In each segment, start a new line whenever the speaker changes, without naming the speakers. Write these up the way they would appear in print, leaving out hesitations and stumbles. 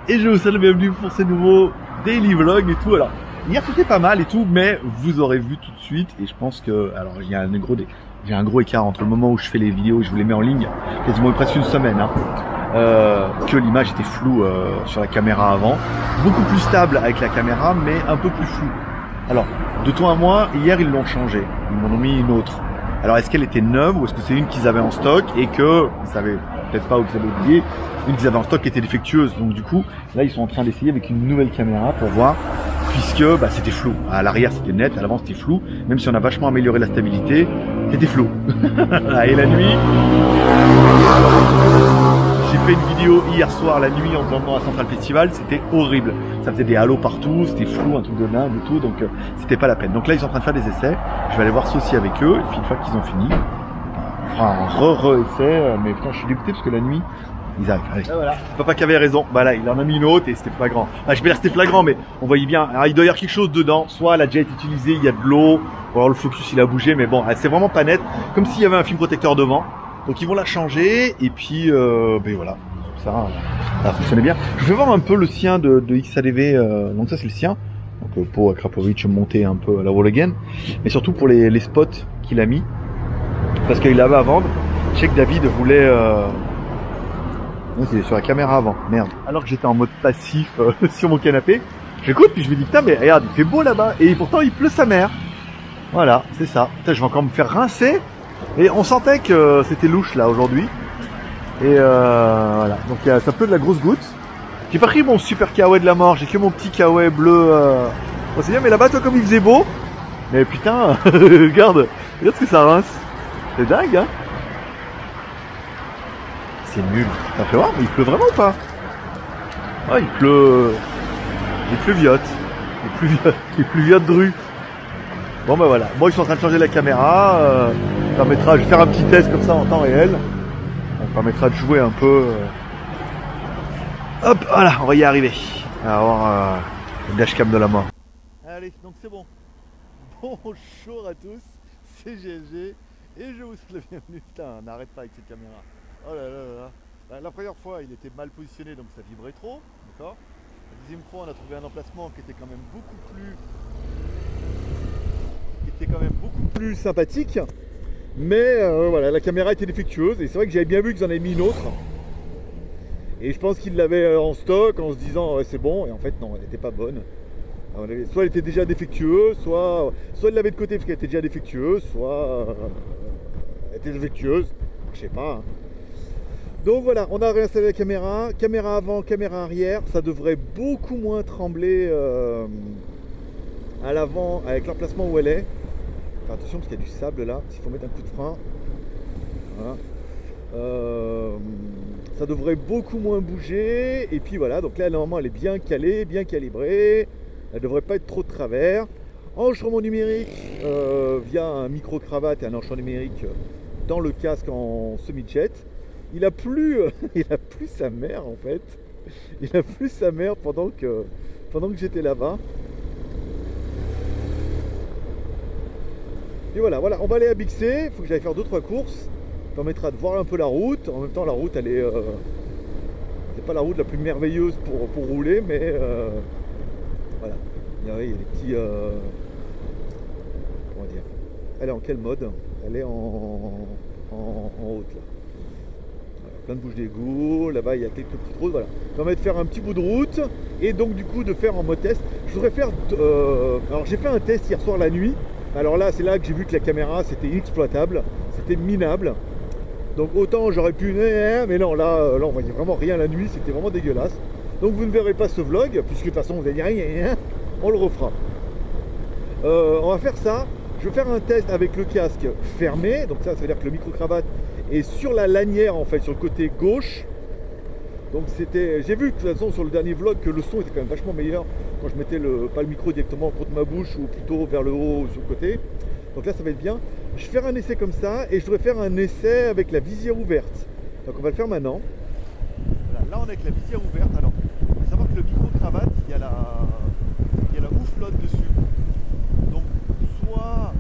Et je vous salue, bienvenue pour ce nouveau daily vlog et tout. Alors hier c'était pas mal et tout, mais vous aurez vu tout de suite, et je pense que alors il y a un gros écart entre le moment où je fais les vidéos et je vous les mets en ligne, quasiment presque une semaine, hein, que l'image était floue sur la caméra avant, beaucoup plus stable avec la caméra, mais un peu plus floue. Alors de toi à moi, hier ils l'ont changé, ils m'en ont mis une autre. Alors est-ce qu'elle était neuve ou est-ce que c'est une qu'ils avaient en stock et que ils savaient peut-être pas ou qu'ils avaient oublié, une qu'ils avaient en stock qui était défectueuse. Donc du coup là ils sont en train d'essayer avec une nouvelle caméra pour voir, puisque bah, c'était flou. À l'arrière c'était net, à l'avant c'était flou, même si on a vachement amélioré la stabilité, c'était flou. Et la nuit, j'ai fait une vidéo hier soir la nuit en venant à Central Festival, c'était horrible. Ça faisait des halos partout, c'était flou, un truc de dingue et tout, donc c'était pas la peine. Donc là ils sont en train de faire des essais, je vais aller voir ça aussi avec eux, et puis une fois qu'ils ont fini, on fera un re-essai, mais putain je suis dégoûté parce que la nuit, ils arrivent. Allez. Ah, voilà. Papa qui avait raison, bah là il en a mis une autre et c'était flagrant. Ah, je vais dire c'était flagrant, mais on voyait bien, alors, il doit y avoir quelque chose dedans, soit elle a déjà été utilisée, il y a de l'eau, ou alors le focus il a bougé, mais bon, c'est vraiment pas net, comme s'il y avait un film protecteur devant. Donc ils vont la changer, et puis ben voilà. Ça a fonctionné bien. Je vais voir un peu le sien de XADV, donc ça c'est le sien. Donc pour Akrapovic monter un peu à la wall again, mais surtout pour les spots qu'il a mis, parce qu'il avait à vendre. Je sais que David voulait non, c'est sur la caméra avant, merde. Alors que j'étais en mode passif sur mon canapé, j'écoute puis je me dis putain mais regarde il fait beau là-bas et pourtant il pleut sa mère. Voilà, c'est ça. Putain, je vais encore me faire rincer, et on sentait que c'était louche là aujourd'hui. Et voilà, donc ça pleut de la grosse goutte. J'ai pas pris mon super kawaii de la mort, j'ai que mon petit kawaii bleu. Bon, c'est bien, mais là-bas, toi, comme il faisait beau, mais putain, regarde ce que ça rince. C'est dingue, hein. C'est nul. Ça fait voir, mais il pleut vraiment ou pas? Ah, il pleuviote. Il pleuviote de rue. Bon, bah voilà. Bon, ils sont en train de changer la caméra. Permettra, je vais faire un petit test comme ça en temps réel. Ça permettra de jouer un peu. Hop, voilà, on va y arriver. On va avoir le dashcam de la mort. Allez, donc c'est bon. Bonjour à tous, c'est GLG et je vous souhaite la bienvenue. Putain, on n'arrête pas avec cette caméra. Oh là là là là. La première fois, il était mal positionné, donc ça vibrait trop. D'accord. La deuxième fois, on a trouvé un emplacement qui était quand même beaucoup plus sympathique. Mais voilà, la caméra était défectueuse et c'est vrai que j'avais bien vu qu'ils en avaient mis une autre. Et je pense qu'ils l'avaient en stock en se disant c'est bon, et en fait non, elle n'était pas bonne. Soit elle était déjà défectueuse, soit elle l'avait de côté parce qu'elle était déjà défectueuse, soit elle était défectueuse, je sais pas. Hein. Donc voilà, on a réinstallé la caméra, caméra avant, caméra arrière, ça devrait beaucoup moins trembler à l'avant avec l'emplacement où elle est. Enfin, attention parce qu'il y a du sable là, s'il faut mettre un coup de frein. Voilà. Ça devrait beaucoup moins bouger. Et puis voilà, donc là normalement elle est bien calée, bien calibrée. Elle devrait pas être trop de travers. Enregistrement numérique via un micro-cravate et un enregistrement numérique dans le casque en semi-jet. Il a plu sa mère en fait. Il a plu sa mère pendant que j'étais là-bas. Et voilà, on va aller à Bixé, il faut que j'aille faire 2-3 courses, ça permettra de voir un peu la route. En même temps la route elle est, c'est pas la route la plus merveilleuse pour rouler, mais voilà, il y a des petits, comment dire, elle est en quel mode? Elle est en haute là. Voilà, plein de bouches d'égout, là-bas il y a quelques petites routes, voilà. Ça permet de faire un petit bout de route, et donc du coup de faire en mode test. Je voudrais faire, alors j'ai fait un test hier soir la nuit. Alors là, c'est là que j'ai vu que la caméra, c'était inexploitable, c'était minable. Donc autant j'aurais pu... Mais non, là on voyait vraiment rien la nuit, c'était vraiment dégueulasse. Donc vous ne verrez pas ce vlog, puisque de toute façon vous allez dire rien, on le refera. On va faire ça. Je vais faire un test avec le casque fermé. Donc ça veut dire que le micro-cravate est sur la lanière, en fait, sur le côté gauche. Donc c'était, j'ai vu de toute façon sur le dernier vlog que le son était quand même vachement meilleur quand je mettais pas le micro directement contre ma bouche ou plutôt vers le haut ou sur le côté. Donc là ça va être bien. Je vais faire un essai comme ça et je devrais faire un essai avec la visière ouverte. Donc on va le faire maintenant. Voilà, là on est avec la visière ouverte. Alors il faut savoir que le micro-cravate, il y a la mouflotte dessus. Donc soit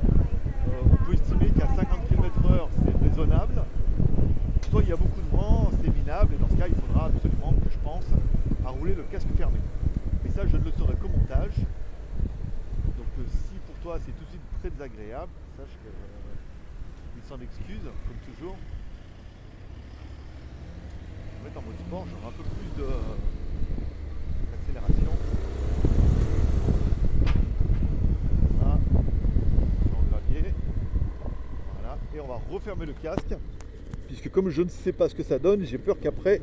toi, c'est tout de suite très désagréable. Sache qu'il s'en excuse, comme toujours. Je vais mettre en mode sport, j'aurai un peu plus d'accélération. Ça, sur le gravier. Voilà. Et on va refermer le casque. Puisque comme je ne sais pas ce que ça donne, j'ai peur qu'après,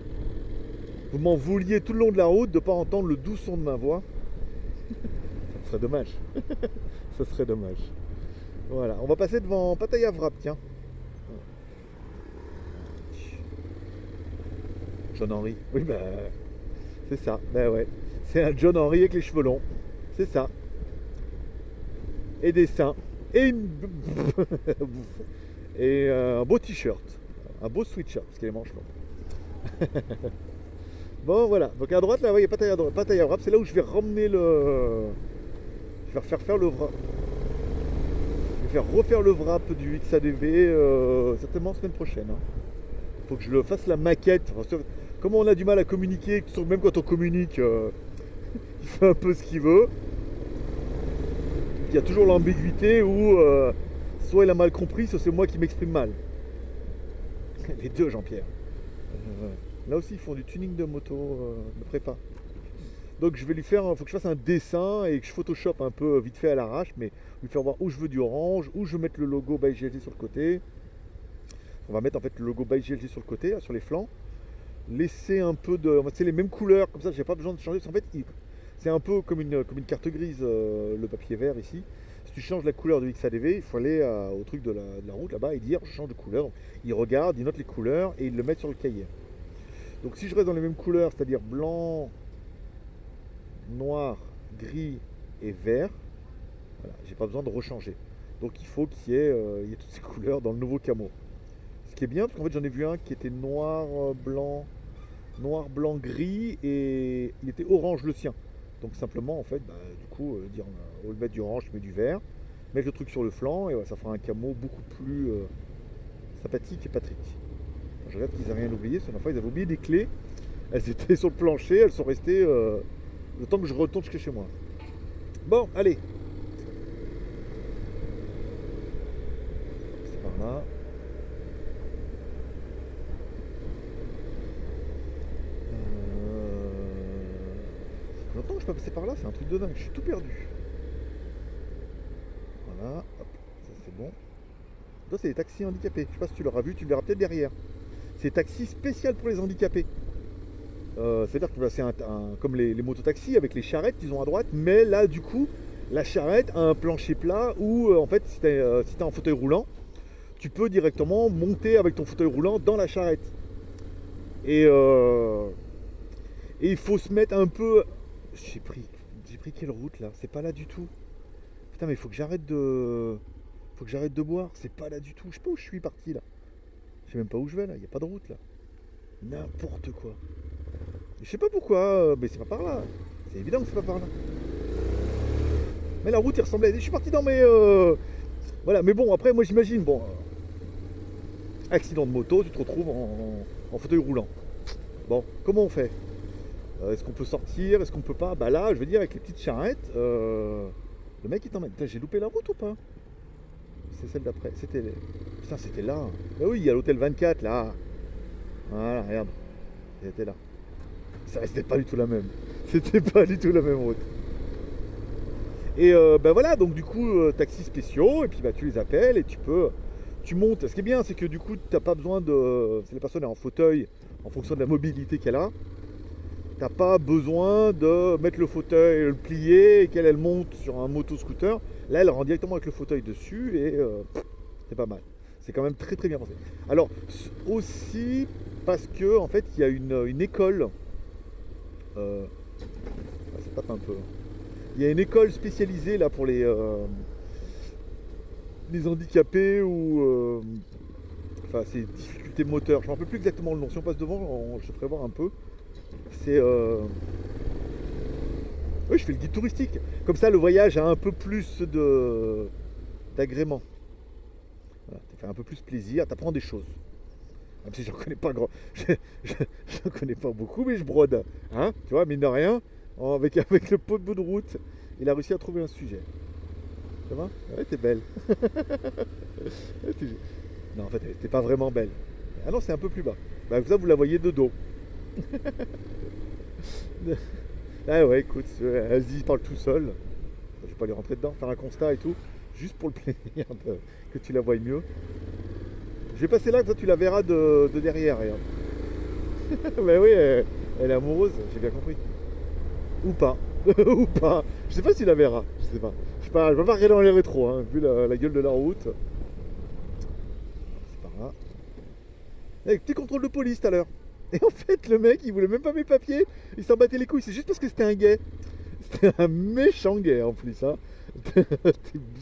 vous m'en vouliez tout le long de la route de ne pas entendre le doux son de ma voix. Ça serait dommage. Ça serait dommage. Voilà, on va passer devant Pattaya Wrap, tiens. John Henry. Oui, bah, c'est ça. Ben ouais. C'est un John Henry avec les cheveux longs. C'est ça. Et des seins. Et une... et un beau t-shirt. Un beau sweatshirt, parce qu'il a les manches longues. Bon, voilà. Donc à droite, là, il y a Pattaya Wrap. C'est là où je vais ramener le... Je vais refaire le wrap. Je vais faire refaire le wrap du XADV certainement semaine prochaine. Il faut que je le fasse la maquette. Enfin, comme on a du mal à communiquer, même quand on communique, il fait un peu ce qu'il veut. Il y a toujours l'ambiguïté où soit il a mal compris, soit c'est moi qui m'exprime mal. Les deux, Jean-Pierre. Là aussi, ils font du tuning de moto, de prépa. Donc je vais lui faire, il faut que je fasse un dessin et que je photoshop un peu vite fait à l'arrache, mais lui faire voir où je veux du orange, où je veux mettre le logo by GLG sur le côté. On va mettre en fait le logo by GLG sur le côté, là, sur les flancs. Laisser un peu de... C'est les mêmes couleurs, comme ça j'ai pas besoin de changer. En fait, c'est un peu comme une carte grise, le papier vert ici. Si tu changes la couleur du XADV, il faut aller au truc de la route là-bas et dire je change de couleur. Donc, il regarde, il note les couleurs et il le met sur le cahier. Donc si je reste dans les mêmes couleurs, c'est-à-dire blanc, noir, gris et vert, voilà, j'ai pas besoin de rechanger. Donc il faut qu'il y ait toutes ces couleurs dans le nouveau camo. Ce qui est bien, parce qu'en fait j'en ai vu un qui était noir, blanc, gris et il était orange le sien. Donc simplement en fait, du coup, dire au lieu de mettre du orange, je mets du vert, mettre le truc sur le flanc et ouais, ça fera un camo beaucoup plus sympathique et Patrick. Je regarde qu'ils n'avaient rien oublié, parce que la fois ils avaient oublié des clés, elles étaient sur le plancher, elles sont restées le temps que je retourne chez moi. Bon, allez. C'est par là. Ça fait longtemps que je peux passer par là, c'est un truc de dingue, je suis tout perdu. Voilà, hop, ça c'est bon. Ça c'est les taxis handicapés, je sais pas si tu l'auras vu, tu le verras peut-être derrière. C'est taxi spécial pour les handicapés. C'est-à-dire que c'est comme les mototaxis avec les charrettes qu'ils ont à droite, mais là du coup la charrette a un plancher plat où en fait si tu es en fauteuil roulant, tu peux directement monter avec ton fauteuil roulant dans la charrette. Et il faut se mettre un peu... J'ai pris quelle route là? C'est pas là du tout. Putain mais il faut que j'arrête de boire, c'est pas là du tout. Je sais pas où je suis parti là. Je sais même pas où je vais là, il n'y a pas de route là. N'importe quoi. Je sais pas pourquoi, mais c'est pas par là. C'est évident que c'est pas par là. Mais la route il ressemblait. Je suis parti dans mes. Voilà, mais bon, après moi j'imagine, bon. Accident de moto, tu te retrouves en fauteuil roulant. Bon, comment on fait? Est-ce qu'on peut sortir? Est-ce qu'on peut pas? Bah là, je veux dire, avec les petites charrettes, le mec il t'emmène. Putain, j'ai loupé la route ou pas? C'est celle d'après. C'était. Putain, c'était là. Bah oui, il y a l'hôtel 24 là. Voilà, regarde. C'était là. Ça c'était pas du tout la même. C'était pas du tout la même route. Et ben voilà, donc du coup, taxis spéciaux, et puis bah tu les appelles et tu montes. Ce qui est bien, c'est que du coup, t'as pas besoin de. Si la personne est en fauteuil, en fonction de la mobilité qu'elle a, t'as pas besoin de mettre le fauteuil, le plier et qu'elle elle monte sur un moto-scooter. Là, elle rentre directement avec le fauteuil dessus et c'est pas mal. C'est quand même très très bien pensé. Alors, aussi parce que en fait, il y a une école. Ça tape un peu. Il y a une école spécialisée là pour les handicapés ou enfin c'est difficultés moteurs. Je ne me rappelle plus exactement le nom. Si on passe devant, je te ferai voir un peu. C'est oui, je fais le guide touristique. Comme ça, le voyage a un peu plus d'agrément. Voilà, tu fais un peu plus plaisir, tu apprends des choses. Même si j'en connais pas grand, j'en connais pas beaucoup, mais je brode. Hein, tu vois, mine de rien, avec le pot de bout de route, il a réussi à trouver un sujet. Ça va? Ouais, t'es belle. Ouais, non, en fait, t'es pas vraiment belle. Ah non, c'est un peu plus bas. Bah, ça, vous la voyez de dos. Ah ouais, écoute, vas-y, parle tout seul. Je vais pas aller rentrer dedans, faire un constat et tout. Juste pour le plaisir que tu la voies mieux. Je vais passer là, comme ça tu la verras de derrière. Regarde. Bah oui, elle est amoureuse, j'ai bien compris. Ou pas. Ou pas. Je sais pas si tu la verras. Je sais pas. Je vais pas regarder dans les rétros, hein, vu la gueule de la route. C'est par là. Avec petit contrôle de police tout à l'heure. Et en fait, le mec, il voulait même pas mes papiers. Il s'en battait les couilles. C'est juste parce que c'était un gay. C'était un méchant gay en plus. Hein. T'es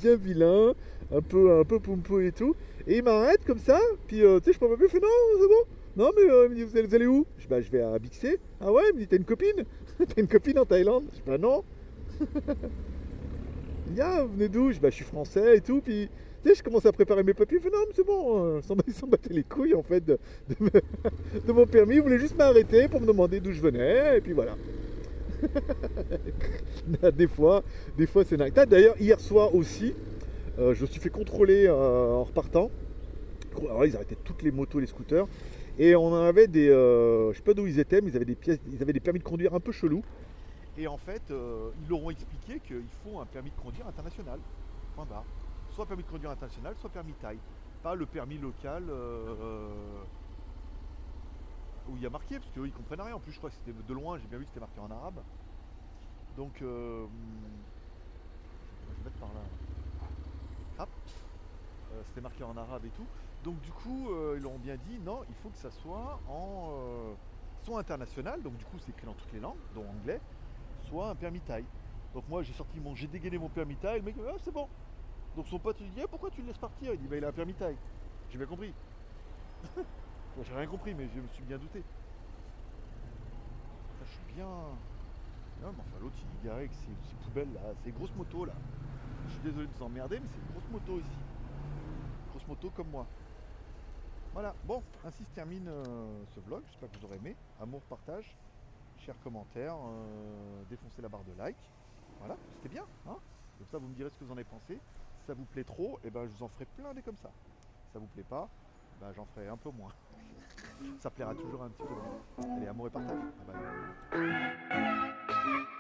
bien vilain, un peu pompeux et tout. Et il m'arrête comme ça. Puis, tu sais, je prends pas plus. Il fait non, c'est bon. Non, mais il me dit, vous allez où? Je dis, bah, je vais à Bixé. Ah ouais, il me dit, t'as une copine? T'as une copine en Thaïlande? Je dis, bah non. Il dit, ah, vous venez d'où? Je dis, bah, je suis français et tout. Puis, tu sais, je commence à préparer mes papiers. Il fait non, mais c'est bon. Il s'en battait les couilles en fait de mon permis. Il voulait juste m'arrêter pour me demander d'où je venais. Et puis voilà. Des fois c'est nice. D'ailleurs, hier soir aussi, je me suis fait contrôler en repartant. Alors, ils arrêtaient toutes les motos, les scooters. Et on en avait des. Je sais pas d'où ils étaient, mais ils avaient des pièces, ils avaient des permis de conduire un peu chelous. Et en fait, ils leur ont expliqué qu'il faut un permis de conduire international. Point barre. Soit permis de conduire international, soit permis taille. Pas le permis local où il y a marqué, parce qu'eux ils comprennent rien. En plus, je crois que c'était de loin, j'ai bien vu que c'était marqué en arabe. Donc, je vais mettre par là. Hop. C'était marqué en arabe et tout. Donc, du coup, ils leur ont bien dit non, il faut que ça soit soit international, donc du coup, c'est écrit dans toutes les langues, dont anglais, soit un permis taille. Donc, moi, j'ai dégainé mon permis taille. Le mec, ah, c'est bon. Donc, son pote, il dit, ah, pourquoi tu le laisses partir? Il dit, bah, il a un permis taille. J'ai bien compris. Bon, j'ai rien compris, mais je me suis bien douté. Ça, je suis bien. Non, mais enfin, l'autre, il est garé avec ses poubelles là, ces grosses motos là. Je suis désolé de vous emmerder, mais c'est une grosse moto ici. Grosse moto comme moi. Voilà, bon, ainsi se termine ce vlog. J'espère que vous aurez aimé. Amour, partage, share, commentaire, défoncez la barre de like. Voilà, c'était bien. Hein, comme ça, vous me direz ce que vous en avez pensé. Si ça vous plaît trop, et ben, je vous en ferai plein des comme ça. Si ça vous plaît pas, ben, j'en ferai un peu moins. Ça plaira toujours un petit peu. Allez, amour et partage. Bye bye.